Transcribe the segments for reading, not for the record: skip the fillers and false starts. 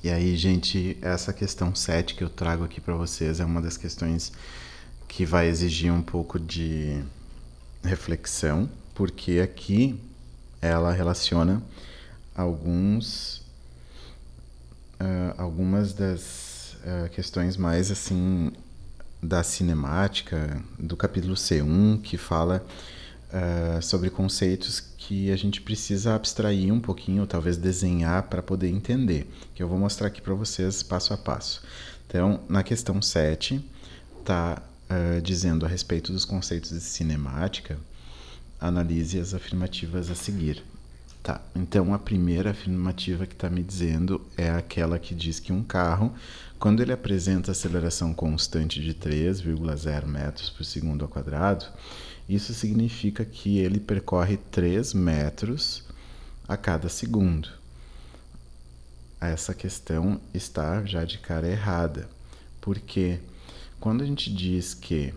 E aí, gente, essa questão 7 que eu trago aqui para vocês é uma das questões que vai exigir um pouco de reflexão, porque aqui ela relaciona alguns algumas das questões mais assim da cinemática do capítulo C1, que fala sobre conceitos que a gente precisa abstrair um pouquinho, ou talvez desenhar para poder entender, que eu vou mostrar aqui para vocês passo a passo. Então, na questão 7, está dizendo a respeito dos conceitos de cinemática, analise as afirmativas a seguir. Tá, então a primeira afirmativa que está me dizendo é aquela que diz que um carro, quando ele apresenta aceleração constante de 3,0 metros por segundo ao quadrado, isso significa que ele percorre 3 metros a cada segundo. Essa questão está já de cara errada, porque quando a gente diz que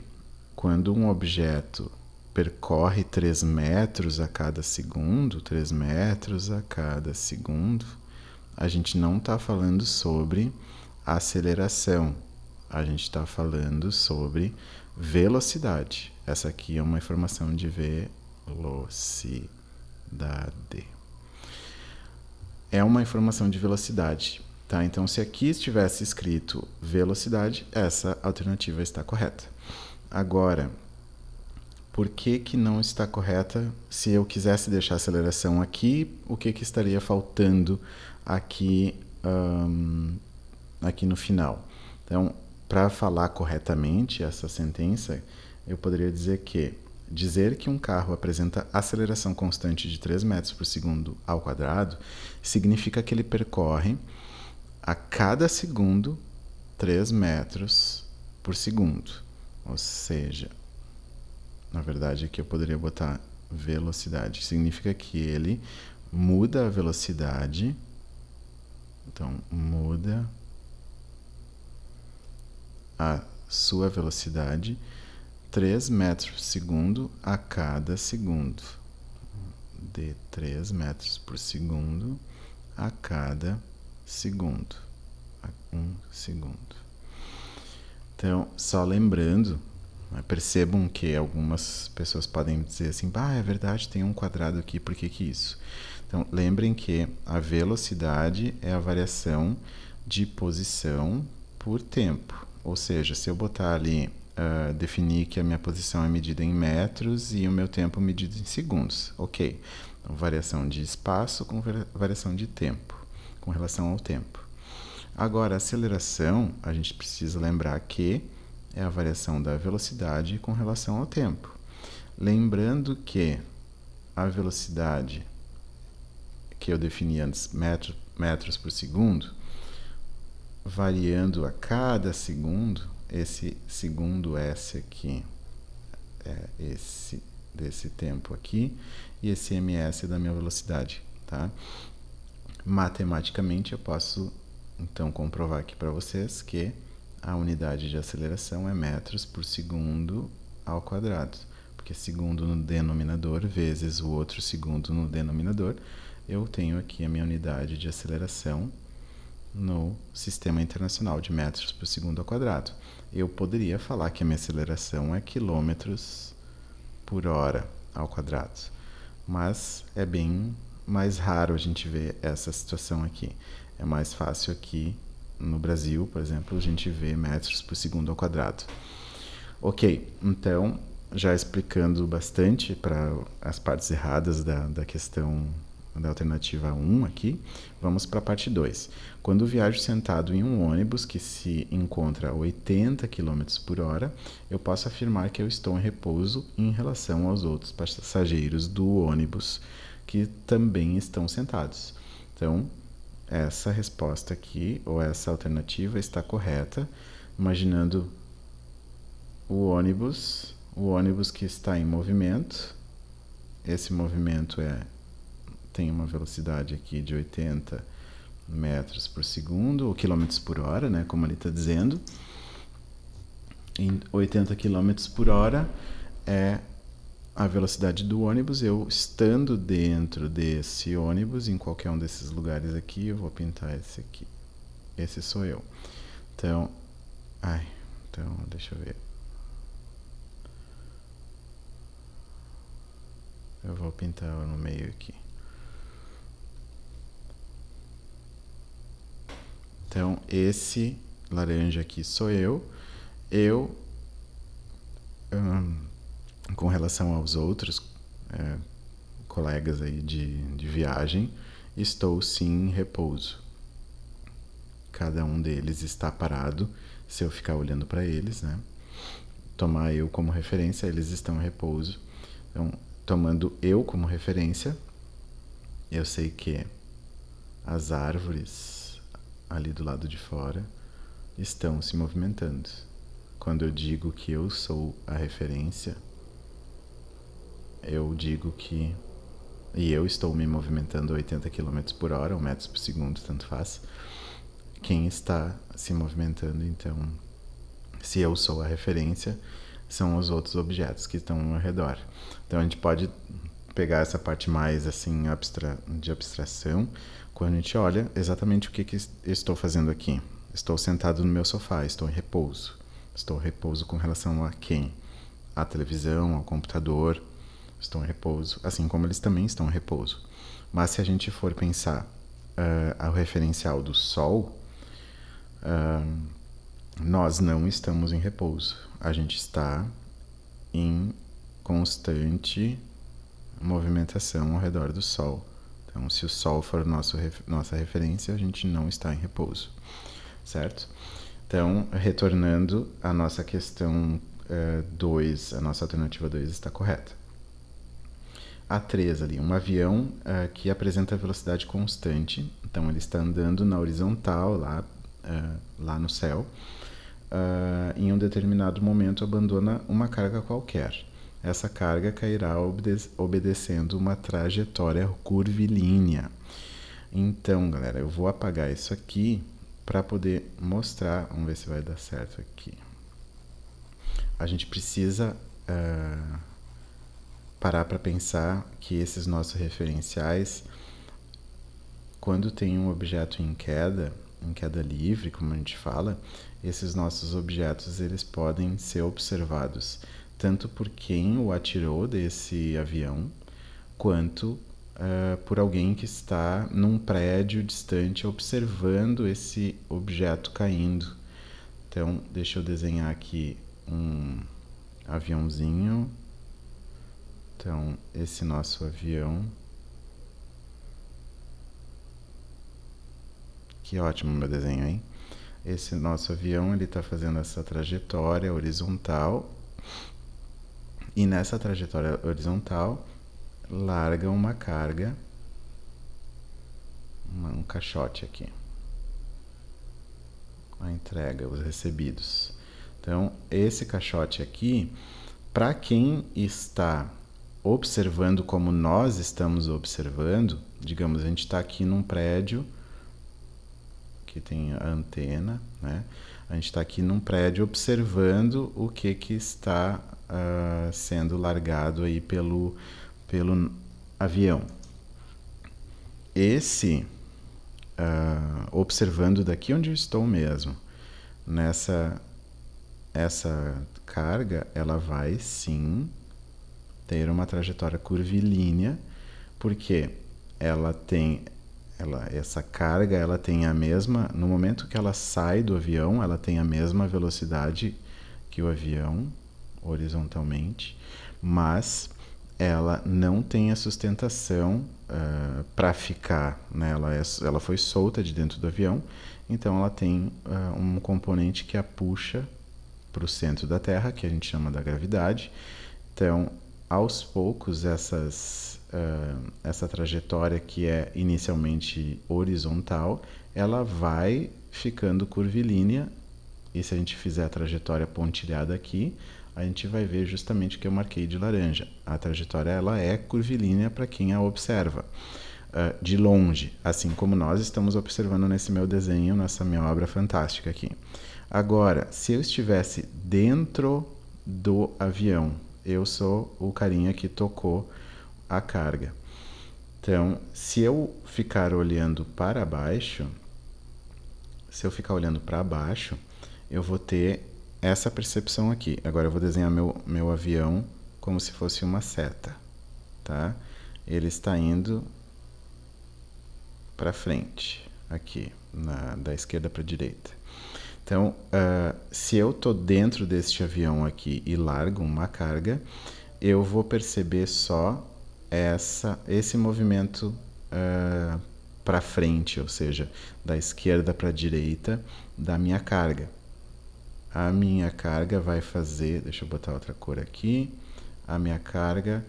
quando um objeto percorre 3 metros a cada segundo, 3 metros a cada segundo, a gente não está falando sobre aceleração, a gente está falando sobre velocidade. Essa aqui é uma informação de velocidade. É uma informação de velocidade, tá? Então, se aqui estivesse escrito velocidade, essa alternativa está correta. Agora, por que não está correta? Se eu quisesse deixar a aceleração aqui, o que estaria faltando aqui, aqui no final? Então, para falar corretamente essa sentença, eu poderia dizer que um carro apresenta aceleração constante de 3 metros por segundo ao quadrado significa que ele percorre a cada segundo 3 metros por segundo. Ou seja, na verdade aqui eu poderia botar velocidade. Significa que ele muda a velocidade. Então, muda a sua velocidade 3 metros por segundo a cada segundo. De 3 metros por segundo a cada segundo. A 1 segundo. Então, só lembrando, percebam que algumas pessoas podem dizer assim, é verdade, tem um quadrado aqui, por que isso? Então, lembrem que a velocidade é a variação de posição por tempo. Ou seja, se eu botar ali, definir que a minha posição é medida em metros e o meu tempo medido em segundos. Ok. Então, variação de espaço com variação de tempo, com relação ao tempo. Agora, a aceleração, a gente precisa lembrar que é a variação da velocidade com relação ao tempo. Lembrando que a velocidade que eu defini antes, metros por segundo, variando a cada segundo, esse segundo S aqui é esse desse tempo aqui, e esse ms da minha velocidade, tá? Matematicamente eu posso então comprovar aqui para vocês que a unidade de aceleração é metros por segundo ao quadrado, porque segundo no denominador vezes o outro segundo no denominador, eu tenho aqui a minha unidade de aceleração no Sistema Internacional de metros por segundo ao quadrado. Eu poderia falar que a minha aceleração é quilômetros por hora ao quadrado, mas é bem mais raro a gente ver essa situação aqui. É mais fácil aqui no Brasil, por exemplo, a gente vê metros por segundo ao quadrado. Ok, então, já explicando bastante para as partes erradas da questão da alternativa 1 aqui, vamos para a parte 2. Quando viajo sentado em um ônibus que se encontra a 80 km por hora, eu posso afirmar que eu estou em repouso em relação aos outros passageiros do ônibus que também estão sentados. Então, essa resposta aqui, ou essa alternativa, está correta, imaginando o ônibus que está em movimento. Esse movimento tem uma velocidade aqui de 80 metros por segundo, ou quilômetros por hora, né, como ele está dizendo. Em 80 quilômetros por hora é a velocidade do ônibus. Eu estando dentro desse ônibus, em qualquer um desses lugares aqui, eu vou pintar esse aqui. Esse sou eu. Então, deixa eu ver. Eu vou pintar no meio aqui. Então, esse laranja aqui sou eu. Com relação aos outros colegas aí de viagem, estou sim em repouso. Cada um deles está parado. Se eu ficar olhando para eles, né? Tomar eu como referência, eles estão em repouso. Então, tomando eu como referência, eu sei que as árvores ali do lado de fora estão se movimentando. Quando eu digo que eu sou a referência, eu digo que... E eu estou me movimentando a 80 km por hora, ou metros por segundo, tanto faz. Quem está se movimentando, então, se eu sou a referência, são os outros objetos que estão ao redor. Então a gente pode pegar essa parte mais assim de abstração quando a gente olha exatamente o que estou fazendo aqui. Estou sentado no meu sofá, estou em repouso. Estou em repouso com relação a quem? À televisão, ao computador. Estou em repouso, assim como eles também estão em repouso. Mas se a gente for pensar ao referencial do Sol, nós não estamos em repouso. A gente está em constante movimentação ao redor do Sol. Então, se o Sol for nossa referência, a gente não está em repouso, certo? Então, retornando à nossa questão 2, a nossa alternativa 2 está correta. A 3 ali, um avião que apresenta velocidade constante, então ele está andando na horizontal lá no céu, em um determinado momento abandona uma carga qualquer. Essa carga cairá obedecendo uma trajetória curvilínea. Então, galera, eu vou apagar isso aqui para poder mostrar. Vamos ver se vai dar certo aqui. A gente precisa parar para pensar que esses nossos referenciais, quando tem um objeto em queda livre, como a gente fala, esses nossos objetos eles podem ser observados tanto por quem o atirou desse avião, quanto por alguém que está num prédio distante observando esse objeto caindo. Então, deixa eu desenhar aqui um aviãozinho. Então, esse nosso avião... Que ótimo meu desenho, hein? Esse nosso avião, ele está fazendo essa trajetória horizontal. E nessa trajetória horizontal, larga uma carga, um caixote aqui. A entrega, os recebidos. Então, esse caixote aqui, para quem está observando como nós estamos observando, digamos, a gente está aqui num prédio que tem a antena, né? A gente está aqui num prédio observando o que está sendo largado aí pelo avião. Esse, observando daqui onde eu estou mesmo, essa carga, ela vai sim ter uma trajetória curvilínea, porque essa carga, ela tem a mesma, no momento que ela sai do avião, ela tem a mesma velocidade que o avião, horizontalmente, mas ela não tem a sustentação para ficar, né? Ela foi solta de dentro do avião, então ela tem um componente que a puxa para o centro da Terra, que a gente chama da gravidade. Então, aos poucos, essa trajetória que é inicialmente horizontal, ela vai ficando curvilínea, e se a gente fizer a trajetória pontilhada aqui, a gente vai ver justamente o que eu marquei de laranja. A trajetória ela é curvilínea para quem a observa de longe, assim como nós estamos observando nesse meu desenho, nessa minha obra fantástica aqui. Agora, se eu estivesse dentro do avião, eu sou o carinha que tocou a carga. Então, se eu ficar olhando para baixo, Se eu ficar olhando para baixo, eu vou ter essa percepção aqui. Agora eu vou desenhar meu avião como se fosse uma seta, tá? Ele está indo para frente, aqui, da esquerda para a direita. Então, se eu estou dentro deste avião aqui e largo uma carga, eu vou perceber só esse movimento para frente, ou seja, da esquerda para a direita da minha carga. A minha carga vai fazer, deixa eu botar outra cor aqui, a minha carga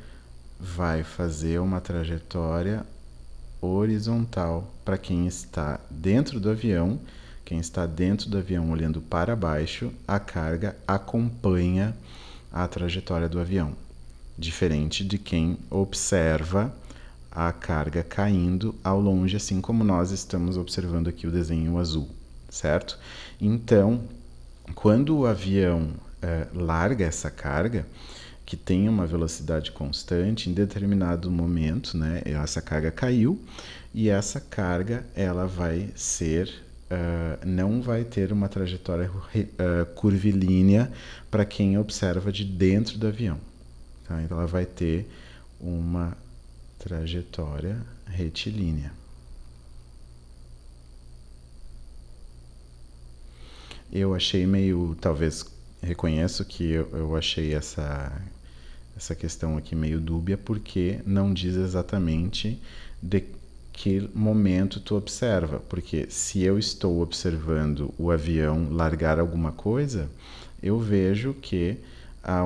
vai fazer uma trajetória horizontal para quem está dentro do avião. Quem está dentro do avião olhando para baixo, a carga acompanha a trajetória do avião, diferente de quem observa a carga caindo ao longe, assim como nós estamos observando aqui o desenho azul, certo? Então, quando o avião larga essa carga, que tem uma velocidade constante, em determinado momento, né, essa carga caiu, e essa carga ela vai ser não vai ter uma trajetória curvilínea para quem observa de dentro do avião. Tá? Então ela vai ter uma trajetória retilínea. Eu achei meio, talvez reconheço que eu achei essa questão aqui meio dúbia, porque não diz exatamente de que momento tu observa, porque se eu estou observando o avião largar alguma coisa, eu vejo que há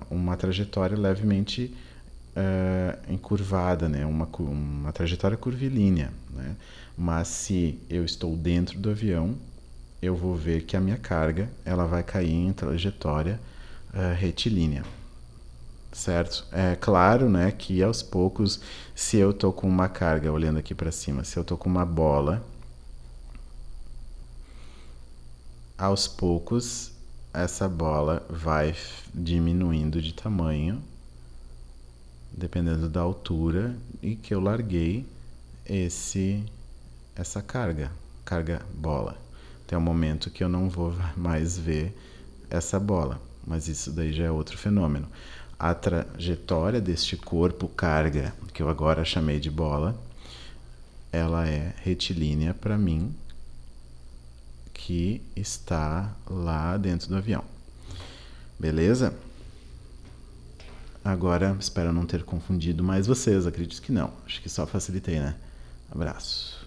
uma trajetória levemente encurvada, né? uma trajetória curvilínea, né? Mas se eu estou dentro do avião, eu vou ver que a minha carga ela vai cair em trajetória retilínea. Certo? É claro, né, que aos poucos, se eu tô com uma carga, olhando aqui para cima, se eu tô com uma bola, aos poucos essa bola vai diminuindo de tamanho, dependendo da altura e que eu larguei essa carga bola. Tem um momento que eu não vou mais ver essa bola, mas isso daí já é outro fenômeno. A trajetória deste corpo carga, que eu agora chamei de bola, ela é retilínea para mim, que está lá dentro do avião. Beleza? Agora, espero não ter confundido mais vocês, acredito que não. Acho que só facilitei, né? Abraço.